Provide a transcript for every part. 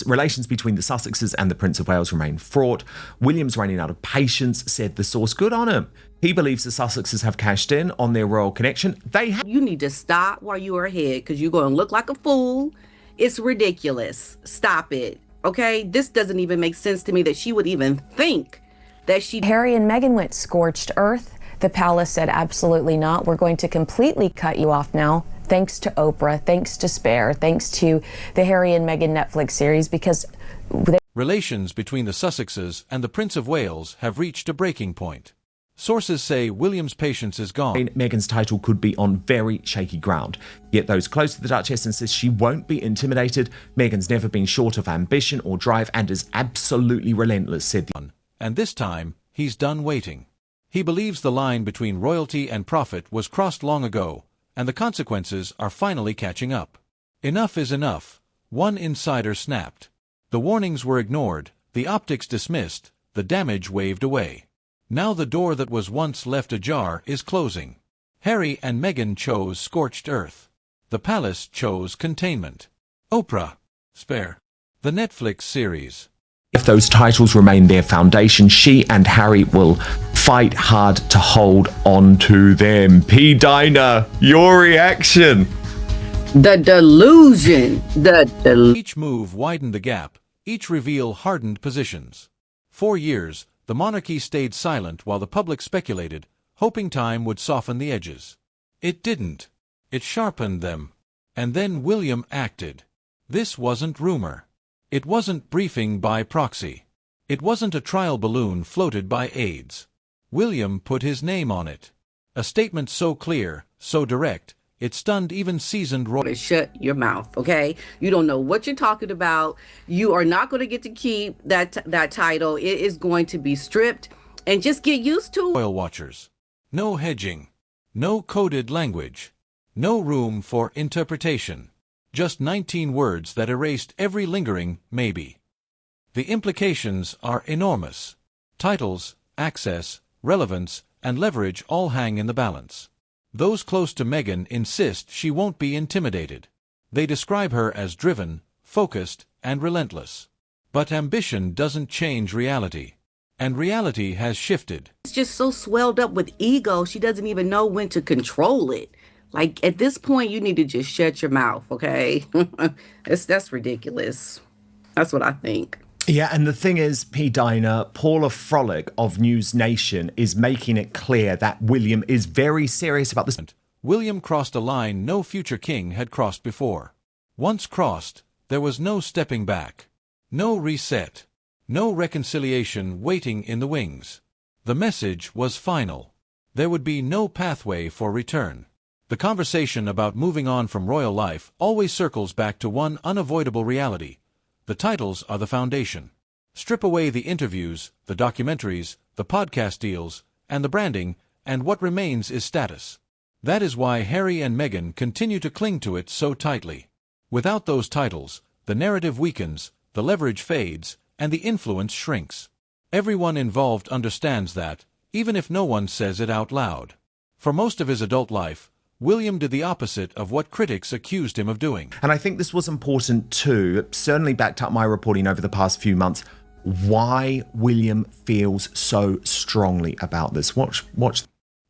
relations between the Sussexes and the Prince of Wales remain fraught. William's running out of patience, said the source. Good on him. He believes the Sussexes have cashed in on their royal connection. You need to stop while you are ahead, because you're going to look like a fool. It's ridiculous. Stop it. Okay? This doesn't even make sense to me that she would even think that she... Harry and Meghan went scorched earth. The palace said absolutely not. We're going to completely cut you off now. Thanks to Oprah, thanks to Spare, thanks to the Harry and Meghan Netflix series, because... Relations between the Sussexes and the Prince of Wales have reached a breaking point. Sources say William's patience is gone. Meghan's title could be on very shaky ground. Yet those close to the Duchess insist she won't be intimidated. Meghan's never been short of ambition or drive and is absolutely relentless, said the... And this time, he's done waiting. He believes the line between royalty and profit was crossed long ago, and the consequences are finally catching up. Enough is enough, one insider snapped. The warnings were ignored, the optics dismissed, the damage waved away. Now the door that was once left ajar is closing. Harry and Meghan chose scorched earth. The palace chose containment. Oprah. Spare. The Netflix series. If those titles remain their foundation, she and Harry will fight hard to hold on to them. P. Dinah, your reaction? The delusion. Each move widened the gap. Each reveal hardened positions. 4 years, the monarchy stayed silent while the public speculated, hoping time would soften the edges. It didn't. It sharpened them. And then William acted. This wasn't rumor. It wasn't briefing by proxy. It wasn't a trial balloon floated by aides. William put his name on it. A statement so clear, so direct, it stunned even seasoned royals. Shut your mouth, okay? You don't know what you're talking about. You are not going to get to keep that title. It is going to be stripped, and just get used to it. Royal watchers. No hedging. No coded language. No room for interpretation. Just 19 words that erased every lingering maybe. The implications are enormous. Titles, access, relevance, and leverage all hang in the balance. Those close to Meghan insist she won't be intimidated. They describe her as driven, focused, and relentless. But ambition doesn't change reality. And reality has shifted. It's just so swelled up with ego, she doesn't even know when to control it. Like, at this point, you need to just shut your mouth, okay? That's ridiculous. That's what I think. Yeah, and the thing is, P. Dinah, Paula Frolic of News Nation is making it clear that William is very serious about this. William crossed a line no future king had crossed before. Once crossed, there was no stepping back. No reset. No reconciliation waiting in the wings. The message was final. There would be no pathway for return. The conversation about moving on from royal life always circles back to one unavoidable reality. The titles are the foundation. Strip away the interviews, the documentaries, the podcast deals, and the branding, and what remains is status. That is why Harry and Meghan continue to cling to it so tightly. Without those titles, the narrative weakens, the leverage fades, and the influence shrinks. Everyone involved understands that, even if no one says it out loud. For most of his adult life, William did the opposite of what critics accused him of doing. And I think this was important too. It certainly backed up my reporting over the past few months. Why William feels so strongly about this. Watch.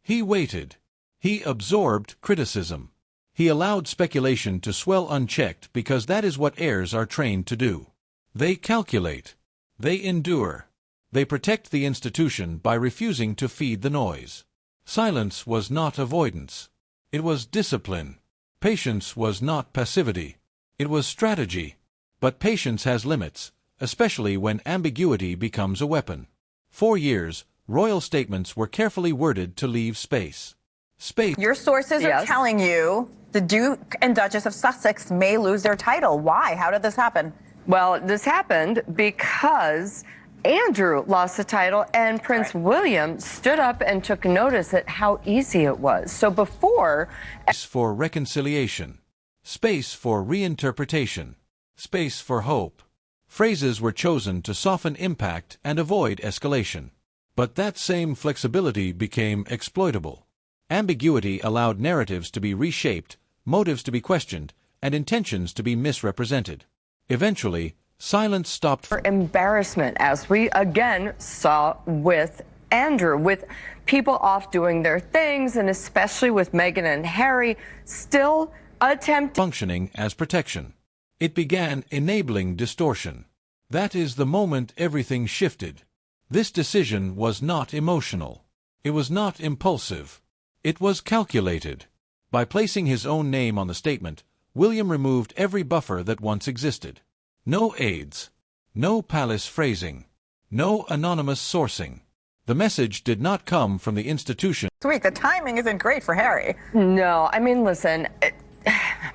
He waited. He absorbed criticism. He allowed speculation to swell unchecked because that is what heirs are trained to do. They calculate. They endure. They protect the institution by refusing to feed the noise. Silence was not avoidance. It was discipline. Patience was not passivity. It was strategy. But patience has limits, especially when ambiguity becomes a weapon. 4 years, royal statements were carefully worded to leave space. Your sources are telling you the Duke and Duchess of Sussex may lose their title. Why? How did this happen? Well, this happened because Andrew lost the title and Prince William stood up and took notice at how easy it was. So before... Space for reconciliation. Space for reinterpretation. Space for hope. Phrases were chosen to soften impact and avoid escalation. But that same flexibility became exploitable. Ambiguity allowed narratives to be reshaped, motives to be questioned, and intentions to be misrepresented. Eventually, silence stopped. For embarrassment, as we again saw with Andrew, with people off doing their things, and especially with Meghan and Harry still attempting Functioning as protection. It began enabling distortion. That is the moment everything shifted. This decision was not emotional. It was not impulsive. It was calculated. By placing his own name on the statement, William removed every buffer that once existed. No aides. No palace phrasing. No anonymous sourcing. The message did not come from the institution. Sweet, the timing isn't great for Harry. No, I mean, listen,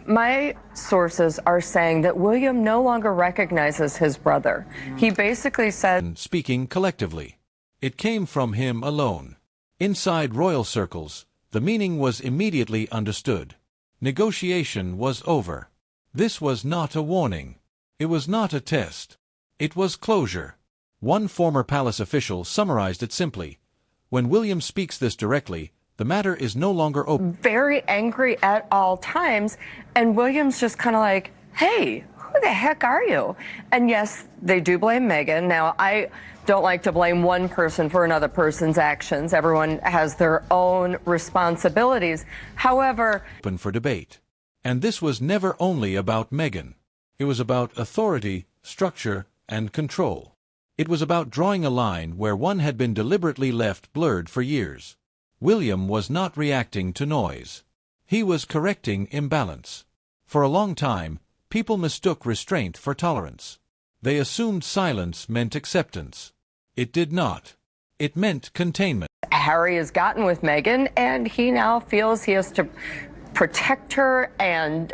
my sources are saying that William no longer recognizes his brother. He basically said, Speaking collectively. It came from him alone. Inside royal circles, the meaning was immediately understood. Negotiation was over. This was not a warning. It was not a test. It was closure. One former palace official summarized it simply. When William speaks this directly, the matter is no longer open. very angry at all times, and William's just kind of like, hey, who the heck are you? And yes, they do blame Meghan. Now, I don't like to blame one person for another person's actions. Everyone has their own responsibilities. However, Open for debate. And this was never only about Meghan. It was about authority, structure, and control. It was about drawing a line where one had been deliberately left blurred for years. William was not reacting to noise. He was correcting imbalance. For a long time, people mistook restraint for tolerance. They assumed silence meant acceptance. It did not. It meant containment. Harry has gotten with Meghan, and he now feels he has to protect her and,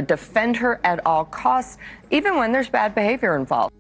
defend her at all costs, even when there's bad behavior involved.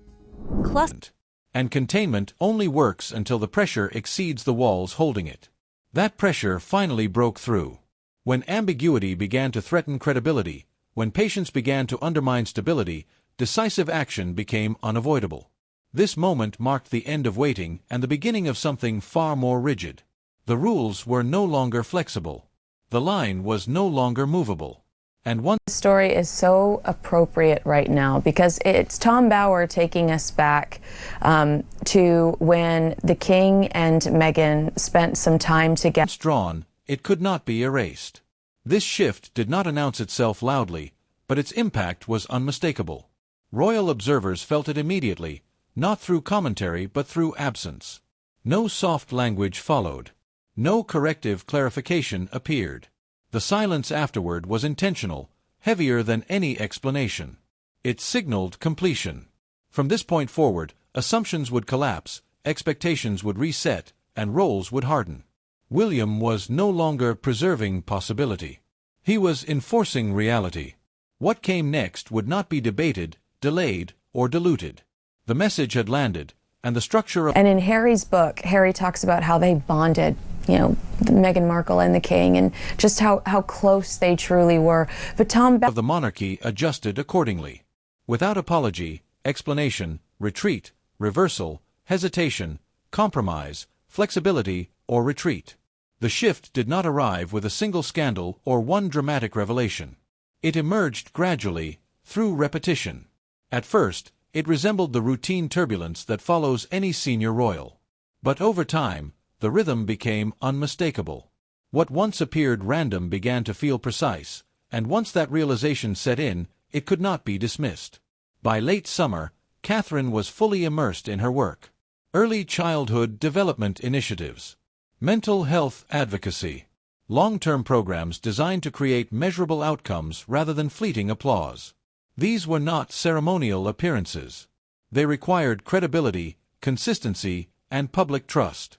And containment only works until the pressure exceeds the walls holding it. That pressure finally broke through. When ambiguity began to threaten credibility, when patience began to undermine stability, decisive action became unavoidable. This moment marked the end of waiting and the beginning of something far more rigid. The rules were no longer flexible. The line was no longer movable. And one Story is so appropriate right now because it's Tom Bauer taking us back to when the King and Meghan spent some time together. once drawn, it could not be erased. This shift did not announce itself loudly, but its impact was unmistakable. Royal observers felt it immediately, not through commentary but through absence. No soft language followed. No corrective clarification appeared. The silence afterward was intentional, heavier than any explanation. It signaled completion. From this point forward, assumptions would collapse, expectations would reset, and roles would harden. William was no longer preserving possibility. He was enforcing reality. What came next would not be debated, delayed, or diluted. The message had landed, and the structure of And in Harry's book, Harry talks about how they bonded, Meghan Markle and the King, and just how close they truly were. But the monarchy adjusted accordingly. Without apology, explanation, retreat, reversal, hesitation, compromise, flexibility, or retreat. The shift did not arrive with a single scandal or one dramatic revelation. It emerged gradually, through repetition. At first, it resembled the routine turbulence that follows any senior royal. But over time, the rhythm became unmistakable. What once appeared random began to feel precise, and once that realization set in, it could not be dismissed. By late summer, Catherine was fully immersed in her work. Early childhood development initiatives, mental health advocacy, long-term programs designed to create measurable outcomes rather than fleeting applause. These were not ceremonial appearances. They required credibility, consistency, and public trust.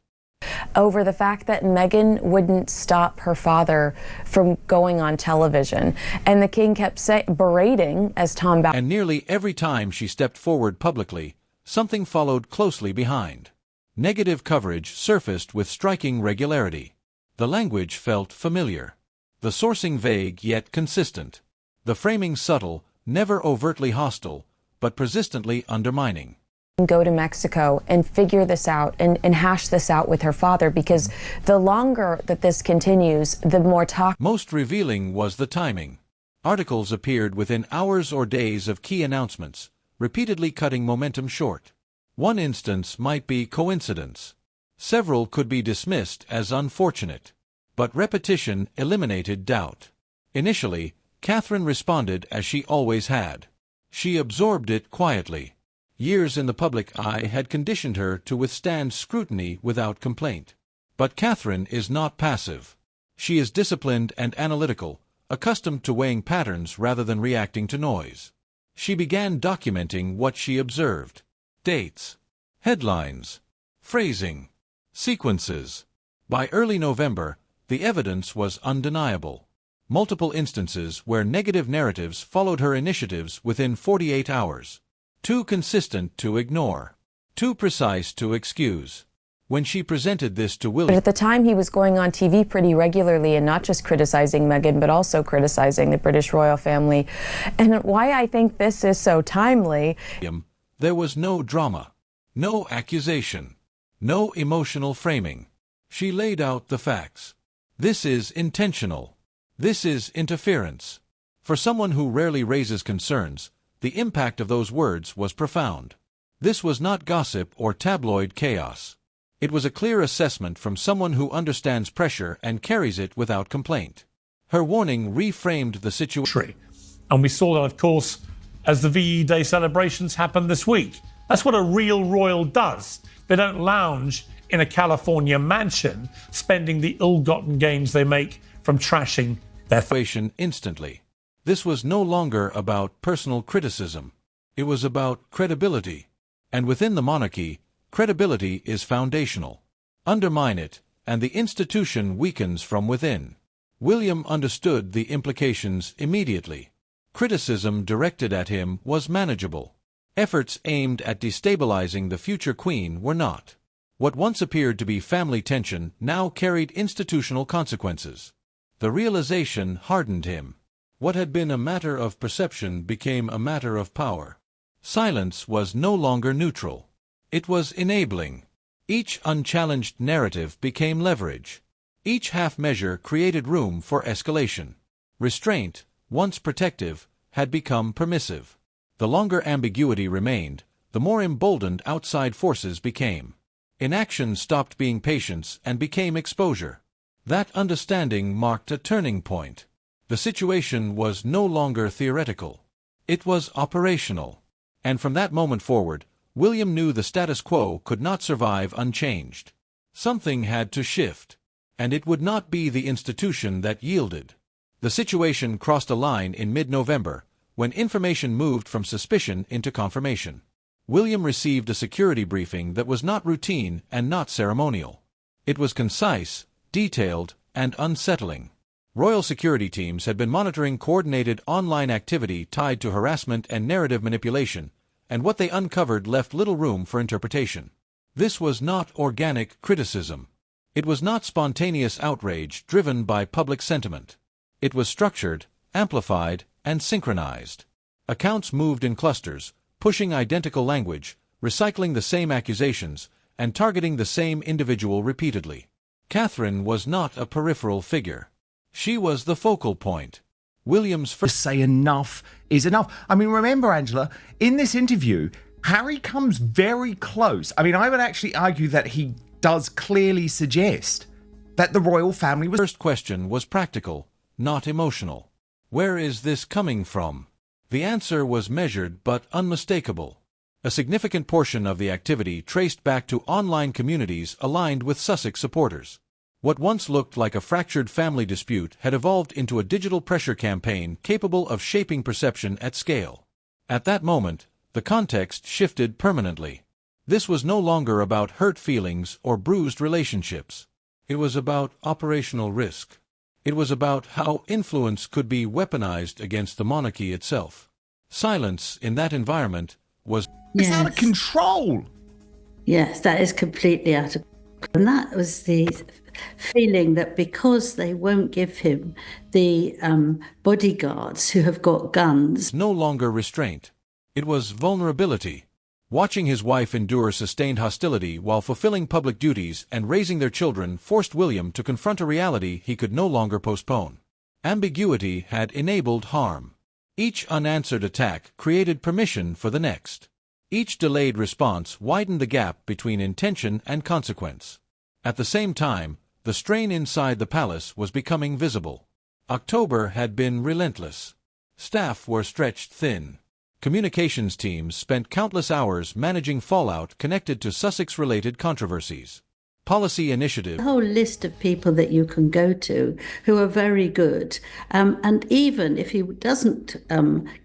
Over the fact that Meghan wouldn't stop her father from going on television, and the King kept berating, as Tom Bauer. And nearly every time she stepped forward publicly, something followed closely behind. Negative coverage surfaced with striking regularity. The language felt familiar. The sourcing vague yet consistent. The framing subtle, never overtly hostile, but persistently undermining. Go to Mexico and figure this out and hash this out with her father, because the longer that this continues, the more talk. Most revealing was the timing. Articles appeared within hours or days of key announcements, repeatedly cutting momentum short. One instance might be coincidence. Several could be dismissed as unfortunate. But repetition eliminated doubt. Initially, Catherine responded as she always had. She absorbed it quietly. Years in the public eye had conditioned her to withstand scrutiny without complaint. But Catherine is not passive. She is disciplined and analytical, accustomed to weighing patterns rather than reacting to noise. She began documenting what she observed. Dates, headlines, phrasing, sequences. By early November, the evidence was undeniable. Multiple instances where negative narratives followed her initiatives within 48 hours. Too consistent to ignore. Too precise to excuse. When she presented this to William... But at the time, he was going on TV pretty regularly and not just criticizing Meghan, but also criticizing the British royal family. And why I think this is so timely... There was no drama. No accusation. No emotional framing. She laid out the facts. This is intentional. This is interference. For someone who rarely raises concerns, the impact of those words was profound. This was not gossip or tabloid chaos. It was a clear assessment from someone who understands pressure and carries it without complaint. Her warning reframed the situation. And we saw that, of course, as the VE Day celebrations happened this week. That's what a real royal does. They don't lounge in a California mansion, spending the ill-gotten gains they make from trashing their situation instantly. This was no longer about personal criticism. It was about credibility. And within the monarchy, credibility is foundational. Undermine it, and the institution weakens from within. William understood the implications immediately. Criticism directed at him was manageable. Efforts aimed at destabilizing the future queen were not. What once appeared to be family tension now carried institutional consequences. The realization hardened him. What had been a matter of perception became a matter of power. Silence was no longer neutral. It was enabling. Each unchallenged narrative became leverage. Each half-measure created room for escalation. Restraint, once protective, had become permissive. The longer ambiguity remained, the more emboldened outside forces became. Inaction stopped being patience and became exposure. That understanding marked a turning point. The situation was no longer theoretical. It was operational. And from that moment forward, William knew the status quo could not survive unchanged. Something had to shift. And it would not be the institution that yielded. The situation crossed a line in mid-November, when information moved from suspicion into confirmation. William received a security briefing that was not routine and not ceremonial. It was concise, detailed, and unsettling. Royal security teams had been monitoring coordinated online activity tied to harassment and narrative manipulation, and what they uncovered left little room for interpretation. This was not organic criticism. It was not spontaneous outrage driven by public sentiment. It was structured, amplified, and synchronized. Accounts moved in clusters, pushing identical language, recycling the same accusations, and targeting the same individual repeatedly. Catherine was not a peripheral figure. She was the focal point. William's first... Say enough is enough. I mean, remember, Angela, in this interview, Harry comes very close. I mean, I would actually argue that he does clearly suggest that the royal family was... First question was practical, not emotional. Where is this coming from? The answer was measured but unmistakable. A significant portion of the activity traced back to online communities aligned with Sussex supporters. What once looked like a fractured family dispute had evolved into a digital pressure campaign capable of shaping perception at scale. At that moment, the context shifted permanently. This was no longer about hurt feelings or bruised relationships. It was about operational risk. It was about how influence could be weaponized against the monarchy itself. Silence in that environment was... It's out of control! Yes, that is completely out of control. And that was the feeling that because they won't give him the bodyguards who have got guns... No longer restraint. It was vulnerability. Watching his wife endure sustained hostility while fulfilling public duties and raising their children forced William to confront a reality he could no longer postpone. Ambiguity had enabled harm. Each unanswered attack created permission for the next. Each delayed response widened the gap between intention and consequence. At the same time, the strain inside the palace was becoming visible. October had been relentless. Staff were stretched thin. Communications teams spent countless hours managing fallout connected to Sussex-related controversies. Policy initiatives. A whole list of people that you can go to who are very good. And even if he doesn't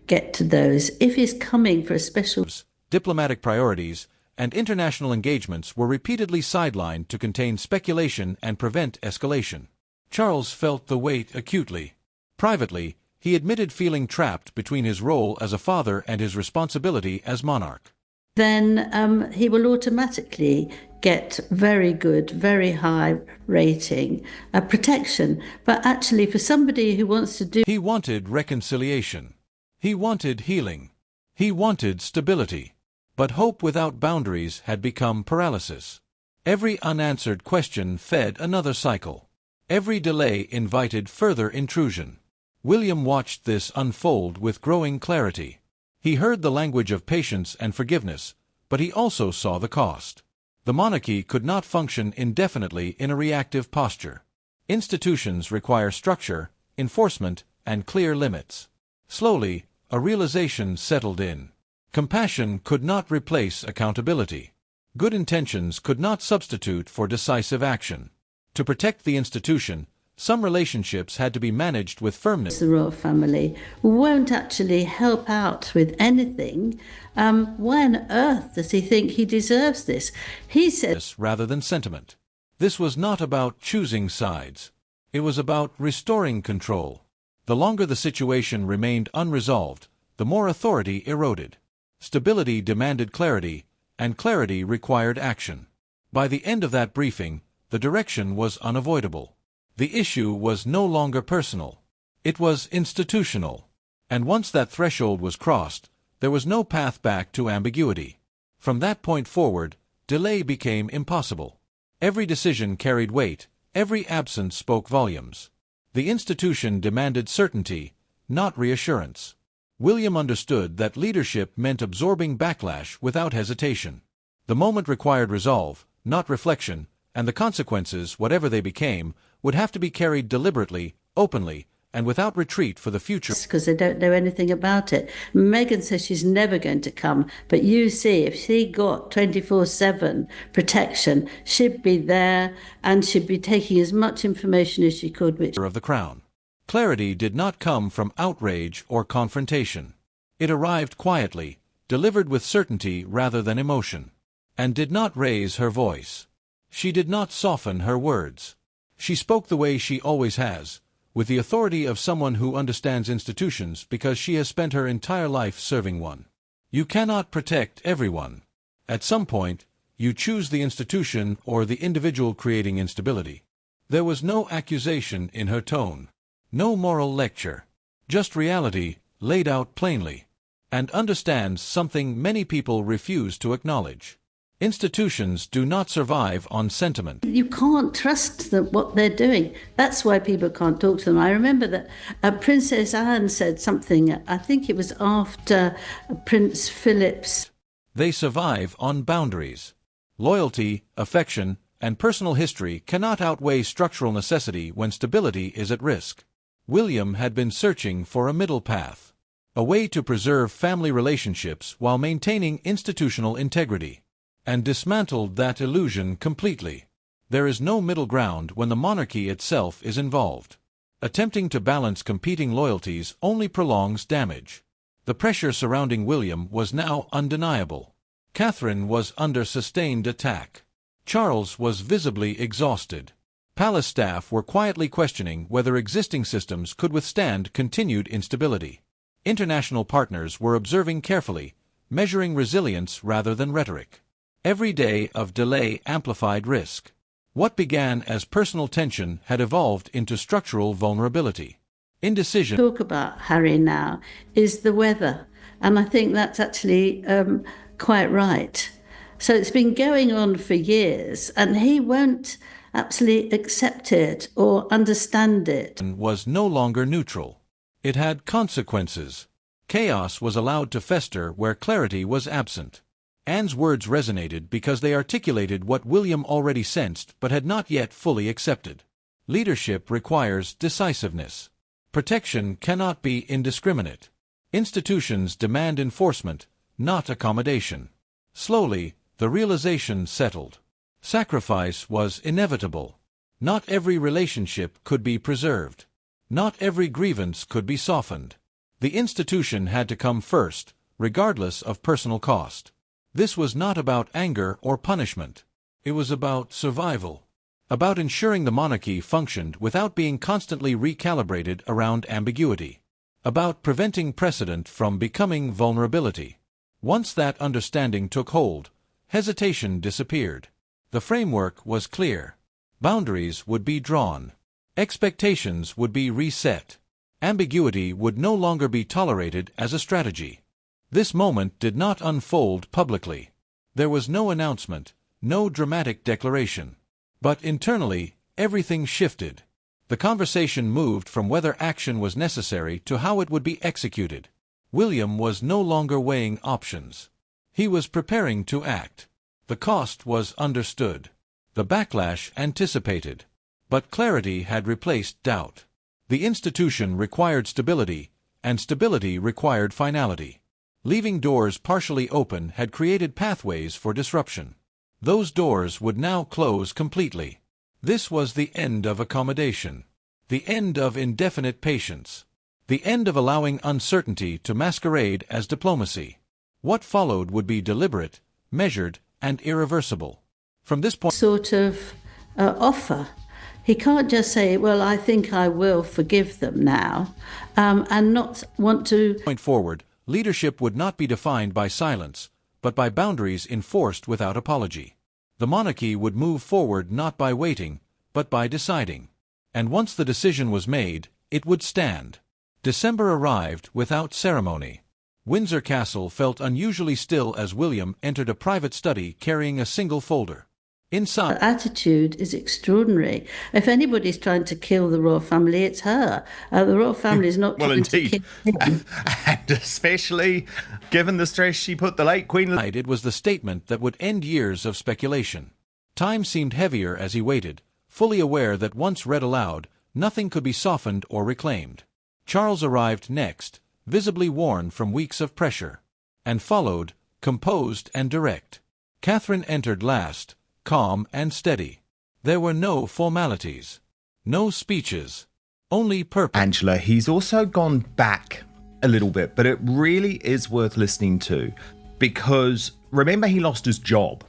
get to those, if he's coming for a special... Diplomatic priorities and international engagements were repeatedly sidelined to contain speculation and prevent escalation. Charles felt the weight acutely. Privately, he admitted feeling trapped between his role as a father and his responsibility as monarch. Then he will automatically get very good, very high rating, protection. But actually, for somebody who wants to do... He wanted reconciliation. He wanted healing. He wanted stability. But hope without boundaries had become paralysis. Every unanswered question fed another cycle. Every delay invited further intrusion. William watched this unfold with growing clarity. He heard the language of patience and forgiveness, but he also saw the cost. The monarchy could not function indefinitely in a reactive posture. Institutions require structure, enforcement, and clear limits. Slowly, a realization settled in. Compassion could not replace accountability. Good intentions could not substitute for decisive action. To protect the institution, some relationships had to be managed with firmness. The royal family won't actually help out with anything. Why on earth does he think he deserves this? He said... Rather than sentiment. This was not about choosing sides. It was about restoring control. The longer the situation remained unresolved, the more authority eroded. Stability demanded clarity, and clarity required action. By the end of that briefing, the direction was unavoidable. The issue was no longer personal. It was institutional. And once that threshold was crossed, there was no path back to ambiguity. From that point forward, delay became impossible. Every decision carried weight, every absence spoke volumes. The institution demanded certainty, not reassurance. William understood that leadership meant absorbing backlash without hesitation. The moment required resolve, not reflection, and the consequences, whatever they became, would have to be carried deliberately, openly, and without retreat for the future. Because they don't know anything about it. Meghan says she's never going to come, but you see, if she got 24/7 protection, she'd be there and she'd be taking as much information as she could. Which of the crown. Clarity did not come from outrage or confrontation. It arrived quietly, delivered with certainty rather than emotion, and did not raise her voice. She did not soften her words. She spoke the way she always has, with the authority of someone who understands institutions because she has spent her entire life serving one. You cannot protect everyone. At some point, you choose the institution or the individual creating instability. There was no accusation in her tone. No moral lecture, just reality laid out plainly, and understands something many people refuse to acknowledge. Institutions do not survive on sentiment. You can't trust them, what they're doing. That's why people can't talk to them. I remember that Princess Anne said something, I think it was after Prince Philip's. They survive on boundaries. Loyalty, affection, and personal history cannot outweigh structural necessity when stability is at risk. William had been searching for a middle path, a way to preserve family relationships while maintaining institutional integrity, and dismantled that illusion completely. There is no middle ground when the monarchy itself is involved. Attempting to balance competing loyalties only prolongs damage. The pressure surrounding William was now undeniable. Catherine was under sustained attack. Charles was visibly exhausted. Palace staff were quietly questioning whether existing systems could withstand continued instability. International partners were observing carefully, measuring resilience rather than rhetoric. Every day of delay amplified risk. What began as personal tension had evolved into structural vulnerability. Indecision. Talk about Harry now is the weather, and I think that's actually quite right. So it's been going on for years, and he won't absolutely accept it or understand it. Was no longer neutral. It had consequences. Chaos was allowed to fester where clarity was absent. Anne's words resonated because they articulated what William already sensed but had not yet fully accepted. Leadership requires decisiveness. Protection cannot be indiscriminate. Institutions demand enforcement, not accommodation. Slowly, the realization settled. Sacrifice was inevitable. Not every relationship could be preserved. Not every grievance could be softened. The institution had to come first, regardless of personal cost. This was not about anger or punishment. It was about survival. About ensuring the monarchy functioned without being constantly recalibrated around ambiguity. About preventing precedent from becoming vulnerability. Once that understanding took hold, hesitation disappeared. The framework was clear. Boundaries would be drawn. Expectations would be reset. Ambiguity would no longer be tolerated as a strategy. This moment did not unfold publicly. There was no announcement, no dramatic declaration. But internally, everything shifted. The conversation moved from whether action was necessary to how it would be executed. William was no longer weighing options. He was preparing to act. The cost was understood. The backlash anticipated. But clarity had replaced doubt. The institution required stability, and stability required finality. Leaving doors partially open had created pathways for disruption. Those doors would now close completely. This was the end of accommodation. The end of indefinite patience. The end of allowing uncertainty to masquerade as diplomacy. What followed would be deliberate, measured, and irreversible. From this point, sort of offer. He can't just say, well, I think I will forgive them now, and not want to. Point forward, leadership would not be defined by silence, but by boundaries enforced without apology. The monarchy would move forward not by waiting, but by deciding. And once the decision was made, it would stand. December arrived without ceremony. Windsor Castle felt unusually still as William entered a private study carrying a single folder. Inside, her attitude is extraordinary. If anybody's trying to kill the royal family, it's her. The royal family is not well, trying indeed. to kill him. And especially given the stress she put the late Queen. it was the statement that would end years of speculation. Time seemed heavier as he waited, fully aware that once read aloud, nothing could be softened or reclaimed. Charles arrived next, visibly worn from weeks of pressure, and followed, composed and direct. Catherine entered last, calm and steady. There were no formalities, no speeches, only purpose. Angela, he's also gone back a little bit, but it really is worth listening to, because remember he lost his job.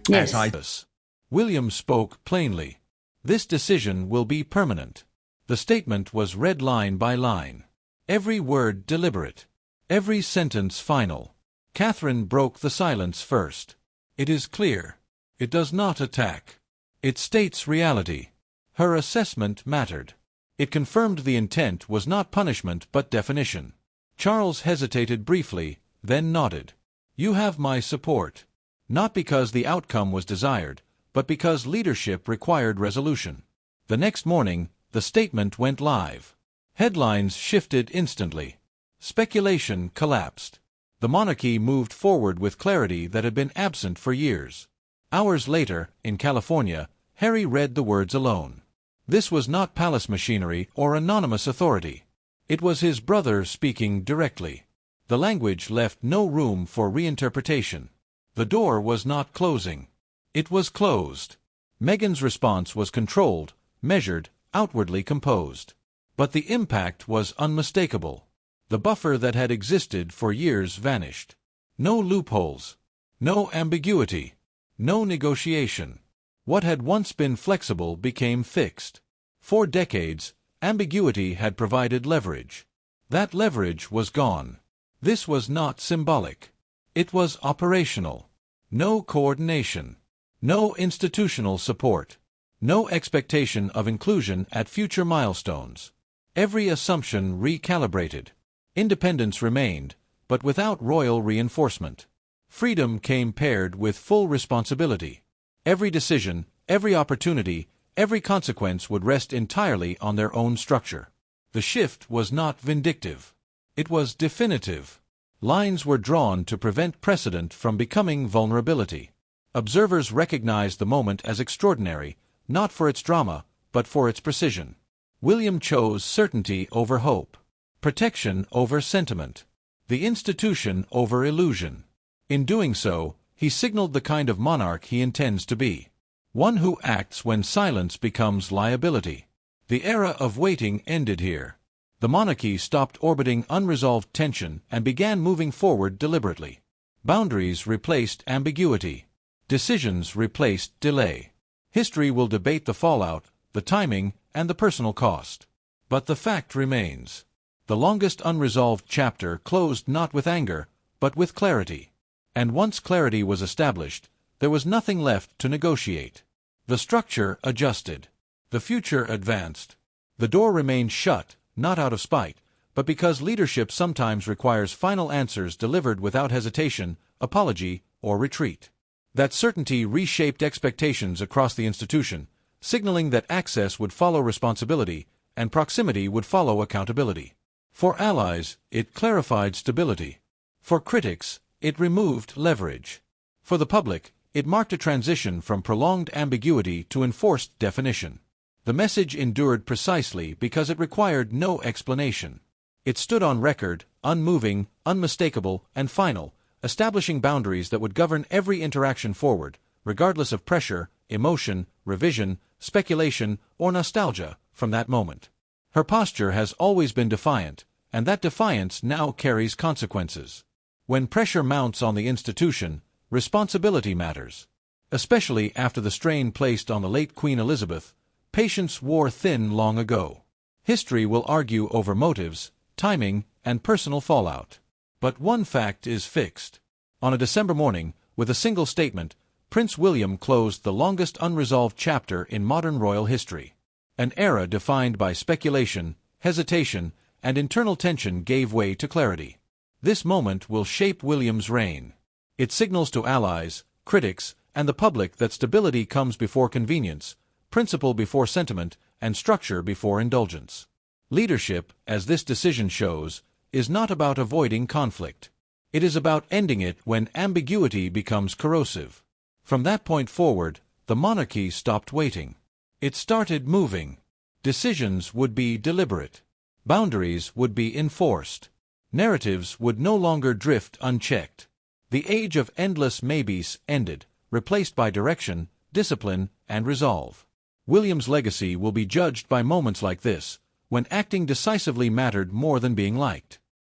Yes. William spoke plainly. This decision will be permanent. The statement was read line by line. Every word deliberate. Every sentence final. Catherine broke the silence first. It is clear. It does not attack. It states reality. Her assessment mattered. It confirmed the intent was not punishment but definition. Charles hesitated briefly, then nodded. You have my support. Not because the outcome was desired, but because leadership required resolution. The next morning, the statement went live. Headlines shifted instantly. Speculation collapsed. The monarchy moved forward with clarity that had been absent for years. Hours later, in California, Harry read the words alone. This was not palace machinery or anonymous authority. It was his brother speaking directly. The language left no room for reinterpretation. The door was not closing. It was closed. Meghan's response was controlled, measured, outwardly composed. But the impact was unmistakable. The buffer that had existed for years vanished. No loopholes. No ambiguity. No negotiation. What had once been flexible became fixed. For decades, ambiguity had provided leverage. That leverage was gone. This was not symbolic. It was operational. No coordination. No institutional support. No expectation of inclusion at future milestones. Every assumption recalibrated. Independence remained, but without royal reinforcement. Freedom came paired with full responsibility. Every decision, every opportunity, every consequence would rest entirely on their own structure. The shift was not vindictive. It was definitive. Lines were drawn to prevent precedent from becoming vulnerability. Observers recognized the moment as extraordinary, not for its drama, but for its precision. William chose certainty over hope, protection over sentiment, the institution over illusion. In doing so, he signaled the kind of monarch he intends to be. One who acts when silence becomes liability. The era of waiting ended here. The monarchy stopped orbiting unresolved tension and began moving forward deliberately. Boundaries replaced ambiguity. Decisions replaced delay. History will debate the fallout, the timing, and the personal cost. But the fact remains. The longest unresolved chapter closed not with anger, but with clarity. And once clarity was established, there was nothing left to negotiate. The structure adjusted. The future advanced. The door remained shut, not out of spite, but because leadership sometimes requires final answers delivered without hesitation, apology, or retreat. That certainty reshaped expectations across the institution, signaling that access would follow responsibility and proximity would follow accountability. For allies, it clarified stability. For critics, it removed leverage. For the public, it marked a transition from prolonged ambiguity to enforced definition. The message endured precisely because it required no explanation. It stood on record, unmoving, unmistakable, and final, establishing boundaries that would govern every interaction forward, regardless of pressure, emotion, revision, speculation, or nostalgia, from that moment. Her posture has always been defiant, and that defiance now carries consequences. When pressure mounts on the institution, responsibility matters. Especially after the strain placed on the late Queen Elizabeth, patience wore thin long ago. History will argue over motives, timing, and personal fallout. But one fact is fixed. On a December morning, with a single statement, Prince William closed the longest unresolved chapter in modern royal history. An era defined by speculation, hesitation, and internal tension gave way to clarity. This moment will shape William's reign. It signals to allies, critics, and the public that stability comes before convenience, principle before sentiment, and structure before indulgence. Leadership, as this decision shows, is not about avoiding conflict. It is about ending it when ambiguity becomes corrosive. From that point forward, the monarchy stopped waiting. It started moving. Decisions would be deliberate. Boundaries would be enforced. Narratives would no longer drift unchecked. The age of endless maybes ended, replaced by direction, discipline, and resolve. William's legacy will be judged by moments like this, when acting decisively mattered more than being liked.